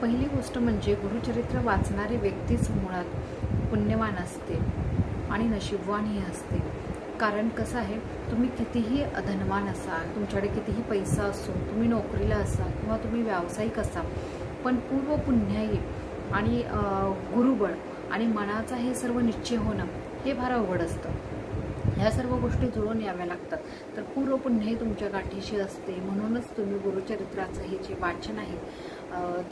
पहिली गोष्ट म्हणजे गुरुचरित्र वाचणारी व्यक्तीच मुळात पुण्यवान असते आणि नशीबवानही असते। कारण कसं आहे, तुम्ही कितीही धनवान असा, तुमच्याकडे कितीही पैसा असो, तुम्ही नोकरीला असा किंवा तुम्ही व्यावसायिक असा, पण पूर्व पुण्याई आणि गुरुबळ आणि मनाचा हे सर्व निश्चय होणं हे फार अवघड असतं। ह्या सर्व गोष्टी जुळून याव्या लागतात। तर पूर्व पुण्याई तुमच्या गाठीशी असते, म्हणूनच तुम्ही गुरुचरित्राचं हे जे वाचन आहे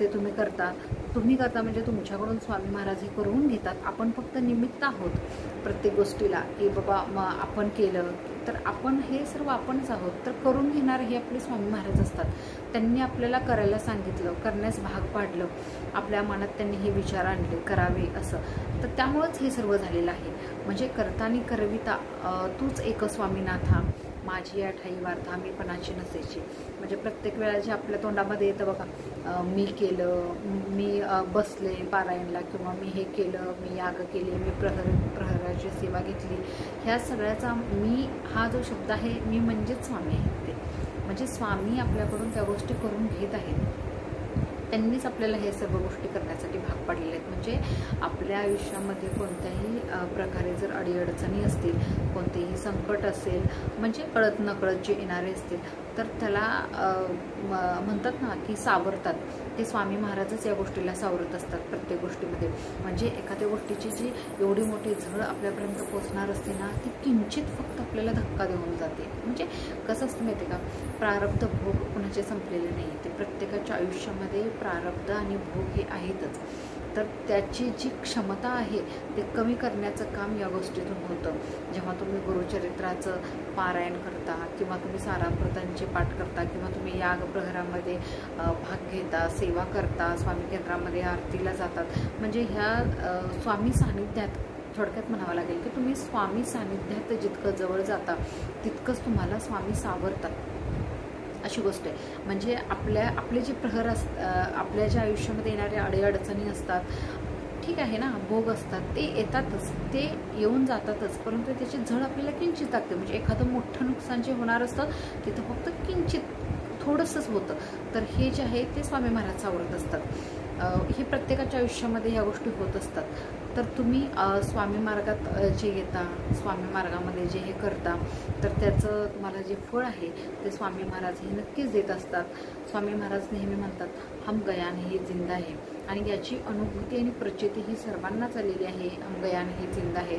ते तुम्ही करता म्हणजे तुमच्याकडून स्वामी महाराज हे करून घेतात। आपण फक्त निमित्त आहोत प्रत्येक गोष्टीला, की बाबा आपण केलं तर आपण हे सर्व आपणच आहोत। तर करून घेणारे हे आपले स्वामी महाराज असतात। त्यांनी आपल्याला करायला सांगितलं, करण्यास भाग पाडलं, आपल्या मनात त्यांनी हे विचार आणले करावे असं। तर त्यामुळेच हे सर्व झालेलं आहे। म्हणजे करतानी करविता तूच एक स्वामीनाथा, माझी या ठाई वार्ता मी पणाची नसेची। म्हणजे प्रत्येक वेळा जे आपल्या तोंडामध्ये येतं बघा, मी केलं, मी बसले पारायणला, किंवा मी हे केलं, मी याग केले, मी प्रहराची सेवा घेतली, ह्या सगळ्याचा मी हा जो शब्द आहे, मी म्हणजेच स्वामी आहे। ते म्हणजे स्वामी आपल्याकडून त्या गोष्टी करून घेत आहेत। त्यांनीच आपल्याला हे सर्व गोष्टी करण्यासाठी भाग पाडलेले आहेत। म्हणजे आपल्या आयुष्यामध्ये कोणत्याही प्रकारे जर अडीअडचणी असतील, कोणतेही संकट असेल, म्हणजे कळत नकळत जे येणारे असतील, तर त्याला म्हणतात ना की सावरतात ते स्वामी महाराजच या गोष्टीला सावरत असतात प्रत्येक गोष्टीमध्ये। म्हणजे एखाद्या गोष्टीची जी एवढी मोठी झळ आपल्यापर्यंत पोचणार असते ना, ती किंचित फक्त आपल्याला धक्का देऊन जाते। म्हणजे कसं असतं माहिती का, प्रारब्ध भोग कुणाचे संपलेले नाही, ते प्रत्येकाच्या आयुष्यामध्ये प्रारब्ध आणि भोग हे आहेतच। तर त्याची जी क्षमता आहे ते कमी करण्याचं काम या गोष्टीतून होतं। जेव्हा तुम्ही गुरुचरित्राचं पारायण करता, किंवा तुम्ही सारामृतांचे पाठ करता, किंवा तुम्ही याग प्रहरामध्ये भाग घेता, सेवा करता, स्वामी केंद्रामध्ये आरतीला जातात, म्हणजे ह्या स्वामी सानिध्यात थोडक्यात म्हणावं लागेल की तुम्ही स्वामी सानिध्यात जितकं जवळ जाता तितकंच तुम्हाला स्वामी सावरतात अशी गोष्ट आहे। म्हणजे आपले जे प्रहर आपल्या ज्या आयुष्यामध्ये येणाऱ्या अडीअडचणी असतात, ठीक आहे ना, भोग असतात, ते येतातच, ते येऊन जातातच, परंतु त्याची झळ आपल्याला किंचित लागते। म्हणजे एखादं मोठं नुकसान जे होणार असतं तिथं फक्त किंचित थोडंसंच होतं, तर हे जे आहे ते स्वामी महाराज सावरत असतात। हे प्रत्येकाच्या आयुष्यामध्ये ह्या गोष्टी होत असतात। तर तुम्ही स्वामी मार्गात जे येता, स्वामी मार्गामध्ये जे हे करता, तर त्याचं तुम्हाला जे फळ आहे ते स्वामी महाराज हे नक्कीच देत असतात। स्वामी महाराज नेहमी म्हणतात, हम गया नहीं जिंदा है, आणि याची अनुभूती आणि प्रचिती ही सर्वांनाच आलेली आहे। हम गया नहीं जिंदा है।